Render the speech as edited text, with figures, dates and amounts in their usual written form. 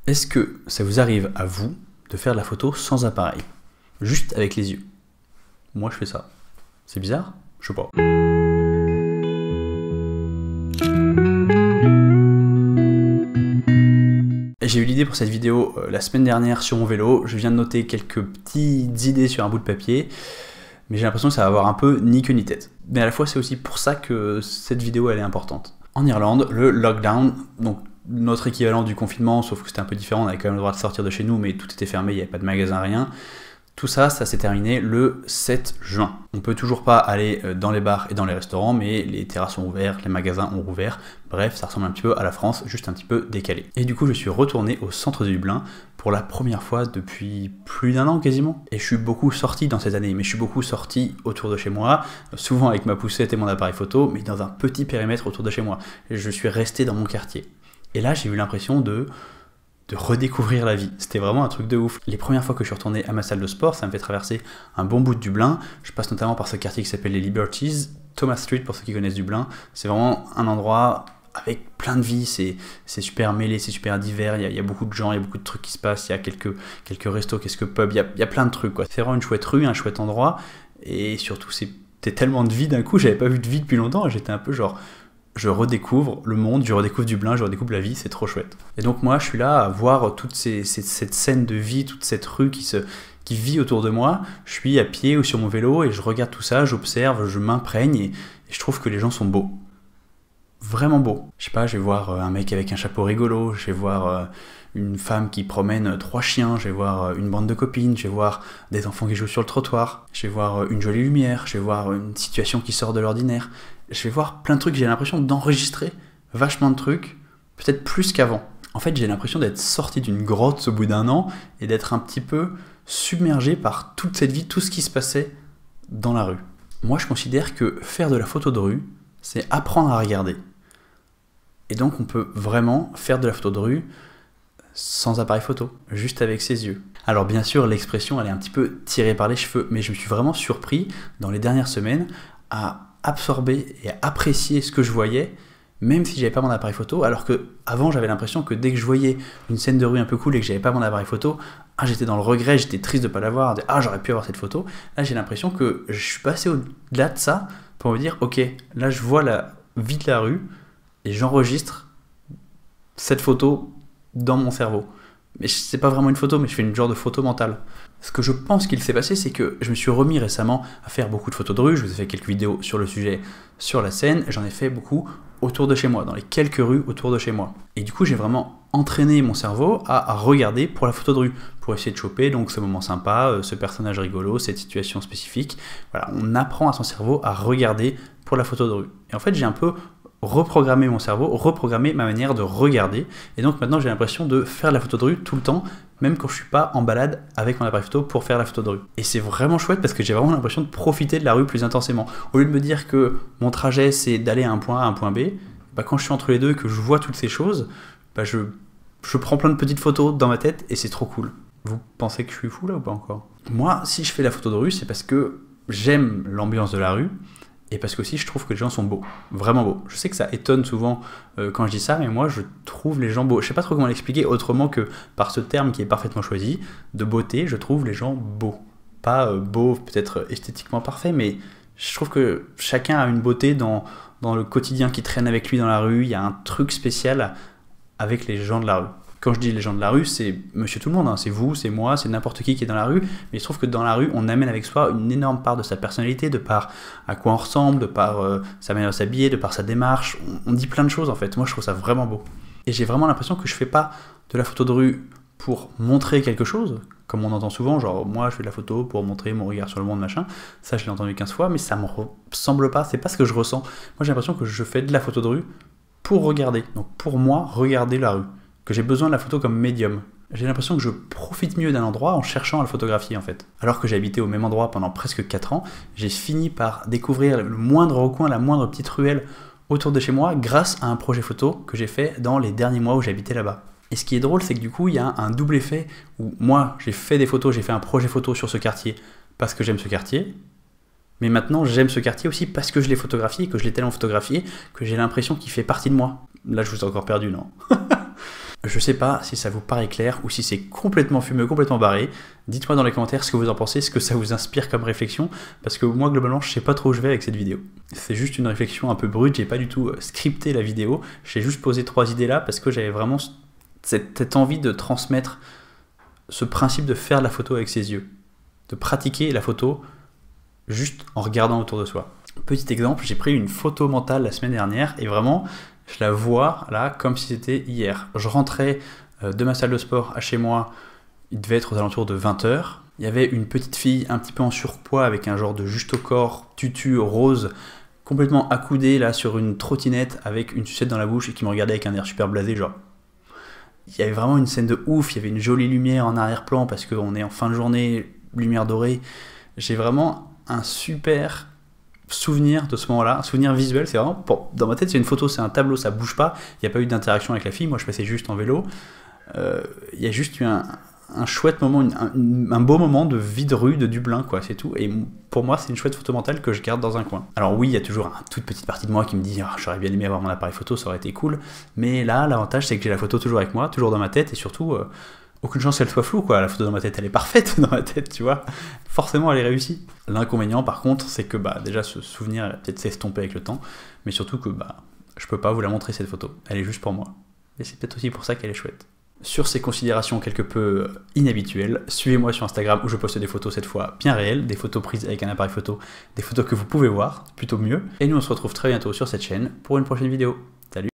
Est-ce que ça vous arrive à vous de faire de la photo sans appareil? Juste avec les yeux? Moi je fais ça. C'est bizarre? Je sais pas. J'ai eu l'idée pour cette vidéo la semaine dernière sur mon vélo. Je viens de noter quelques petites idées sur un bout de papier, mais j'ai l'impression que ça va avoir un peu ni queue ni tête. Mais à la fois c'est aussi pour ça que cette vidéo elle est importante. En Irlande, le lockdown, donc notre équivalent du confinement, sauf que c'était un peu différent, on avait quand même le droit de sortir de chez nous, mais tout était fermé, il n'y avait pas de magasin, rien. Tout ça, ça s'est terminé le 7 juin. On peut toujours pas aller dans les bars et dans les restaurants, mais les terrasses sont ouvertes, les magasins ont rouvert. Bref, ça ressemble un petit peu à la France, juste un petit peu décalé. Et du coup, je suis retourné au centre de Dublin pour la première fois depuis plus d'1 an quasiment. Et je suis beaucoup sorti dans cette année, mais je suis beaucoup sorti autour de chez moi, souvent avec ma poussette et mon appareil photo, mais dans un petit périmètre autour de chez moi. Et je suis resté dans mon quartier. Et là, j'ai eu l'impression de redécouvrir la vie. C'était vraiment un truc de ouf. Les premières fois que je suis retourné à ma salle de sport, ça me fait traverser un bon bout de Dublin. Je passe notamment par ce quartier qui s'appelle les Liberties, Thomas Street pour ceux qui connaissent Dublin. C'est vraiment un endroit avec plein de vie, c'est super mêlé, c'est super divers, il y a beaucoup de gens, il y a beaucoup de trucs qui se passent, il y a quelques restos, quelques pubs, il y a plein de trucs, quoi. C'est vraiment une chouette rue, un chouette endroit, et surtout c'était tellement de vie d'un coup, j'avais pas vu de vie depuis longtemps, j'étais un peu genre... Je redécouvre le monde, je redécouvre Dublin, je redécouvre la vie, c'est trop chouette. Et donc moi, je suis là à voir toute cette scène de vie, toute cette rue qui vit autour de moi. Je suis à pied ou sur mon vélo et je regarde tout ça, j'observe, je m'imprègne et je trouve que les gens sont beaux. Vraiment beaux. Je sais pas, je vais voir un mec avec un chapeau rigolo, je vais voir une femme qui promène 3 chiens, je vais voir une bande de copines, je vais voir des enfants qui jouent sur le trottoir, je vais voir une jolie lumière, je vais voir une situation qui sort de l'ordinaire. Je vais voir plein de trucs, j'ai l'impression d'enregistrer vachement de trucs, peut-être plus qu'avant. En fait, j'ai l'impression d'être sorti d'une grotte au bout d'1 an et d'être un petit peu submergé par toute cette vie, tout ce qui se passait dans la rue. Moi, je considère que faire de la photo de rue, c'est apprendre à regarder. Et donc, on peut vraiment faire de la photo de rue sans appareil photo, juste avec ses yeux. Alors bien sûr, l'expression, elle est un petit peu tirée par les cheveux, mais je me suis vraiment surpris, dans les dernières semaines, à absorber et à apprécier ce que je voyais, même si j'avais pas mon appareil photo, alors que avant j'avais l'impression que dès que je voyais une scène de rue un peu cool et que j'avais pas mon appareil photo, j'étais dans le regret, j'étais triste de pas l'avoir, j'aurais pu avoir cette photo. Là j'ai l'impression que je suis passé au-delà de ça pour me dire ok, là je vois la vie de la rue et j'enregistre cette photo dans mon cerveau. Mais c'est pas vraiment une photo, mais je fais une genre de photo mentale. Ce que je pense qu'il s'est passé, c'est que je me suis remis récemment à faire beaucoup de photos de rue. Je vous ai fait quelques vidéos sur le sujet sur la scène. J'en ai fait beaucoup autour de chez moi, dans les quelques rues autour de chez moi. Et du coup, j'ai vraiment entraîné mon cerveau à regarder pour la photo de rue, pour essayer de choper donc ce moment sympa, ce personnage rigolo, cette situation spécifique. Voilà, on apprend à son cerveau à regarder pour la photo de rue. Et en fait, j'ai un peu reprogrammer mon cerveau, reprogrammer ma manière de regarder. Et donc maintenant j'ai l'impression de faire la photo de rue tout le temps, même quand je suis pas en balade avec mon appareil photo pour faire la photo de rue. Et c'est vraiment chouette parce que j'ai vraiment l'impression de profiter de la rue plus intensément. Au lieu de me dire que mon trajet c'est d'aller à un point A à un point B, quand je suis entre les deux et que je vois toutes ces choses, je prends plein de petites photos dans ma tête et c'est trop cool. Vous pensez que je suis fou là ou pas encore? Moi, si je fais la photo de rue, c'est parce que j'aime l'ambiance de la rue, et parce que aussi je trouve que les gens sont beaux, vraiment beaux. Je sais que ça étonne souvent quand je dis ça, mais moi je trouve les gens beaux. Je sais pas trop comment l'expliquer autrement que par ce terme qui est parfaitement choisi, de beauté, je trouve les gens beaux. Pas beaux, peut-être esthétiquement parfait, mais je trouve que chacun a une beauté dans le quotidien qui traîne avec lui dans la rue. Il y a un truc spécial avec les gens de la rue. Quand je dis les gens de la rue, c'est monsieur tout le monde, hein. C'est vous, c'est moi, c'est n'importe qui est dans la rue, mais il se trouve que dans la rue, on amène avec soi une énorme part de sa personnalité, de par à quoi on ressemble, de par sa manière de s'habiller, de par sa démarche, on dit plein de choses en fait. Moi je trouve ça vraiment beau. Et j'ai vraiment l'impression que je fais pas de la photo de rue pour montrer quelque chose, comme on entend souvent, genre moi je fais de la photo pour montrer mon regard sur le monde, machin, ça je l'ai entendu 15 fois, mais ça me ressemble pas, c'est pas ce que je ressens. Moi j'ai l'impression que je fais de la photo de rue pour regarder, donc pour moi, regarder la rue. Que j'ai besoin de la photo comme médium. J'ai l'impression que je profite mieux d'un endroit en cherchant à le photographier en fait. Alors que j'ai habité au même endroit pendant presque 4 ans, j'ai fini par découvrir le moindre recoin, la moindre petite ruelle autour de chez moi grâce à un projet photo que j'ai fait dans les derniers mois où j'habitais là-bas. Et ce qui est drôle, c'est que du coup, il y a un double effet où moi, j'ai fait des photos, j'ai fait un projet photo sur ce quartier parce que j'aime ce quartier, mais maintenant, j'aime ce quartier aussi parce que je l'ai photographié, que je l'ai tellement photographié, que j'ai l'impression qu'il fait partie de moi. Là, je vous ai encore perdu, non? Je sais pas si ça vous paraît clair ou si c'est complètement fumeux, complètement barré. Dites-moi dans les commentaires ce que vous en pensez, ce que ça vous inspire comme réflexion, parce que moi globalement je sais pas trop où je vais avec cette vidéo. C'est juste une réflexion un peu brute, j'ai pas du tout scripté la vidéo, j'ai juste posé 3 idées là parce que j'avais vraiment cette envie de transmettre ce principe de faire de la photo avec ses yeux, de pratiquer la photo juste en regardant autour de soi. Petit exemple, j'ai pris une photo mentale la semaine dernière et vraiment je la vois là comme si c'était hier. Je rentrais de ma salle de sport à chez moi, il devait être aux alentours de 20 h. Il y avait une petite fille un petit peu en surpoids avec un genre de juste au corps, tutu rose, complètement accoudée là sur une trottinette avec une sucette dans la bouche et qui me regardait avec un air super blasé, genre. Il y avait vraiment une scène de ouf, il y avait une jolie lumière en arrière-plan parce qu'on est en fin de journée, lumière dorée. J'ai vraiment un super souvenir de ce moment-là, un souvenir visuel, c'est vraiment, dans ma tête c'est une photo, c'est un tableau, ça bouge pas, il n'y a pas eu d'interaction avec la fille, moi je passais juste en vélo, il y a juste eu un chouette moment, un beau moment de vie de rue de Dublin, quoi, c'est tout, et pour moi c'est une chouette photo mentale que je garde dans un coin. Alors oui, il y a toujours une toute petite partie de moi qui me dit oh, j'aurais bien aimé avoir mon appareil photo, ça aurait été cool, mais là l'avantage c'est que j'ai la photo toujours avec moi, toujours dans ma tête, et surtout aucune chance qu'elle soit floue, quoi. La photo dans ma tête, elle est parfaite dans ma tête, tu vois. Forcément, elle est réussie. L'inconvénient, par contre, c'est que déjà ce souvenir, elle va peut-être s'estomper avec le temps, mais surtout que je peux pas vous la montrer cette photo. Elle est juste pour moi. Et c'est peut-être aussi pour ça qu'elle est chouette. Sur ces considérations quelque peu inhabituelles, suivez-moi sur Instagram où je poste des photos cette fois bien réelles, des photos prises avec un appareil photo, des photos que vous pouvez voir, plutôt mieux. Et nous, on se retrouve très bientôt sur cette chaîne pour une prochaine vidéo. Salut!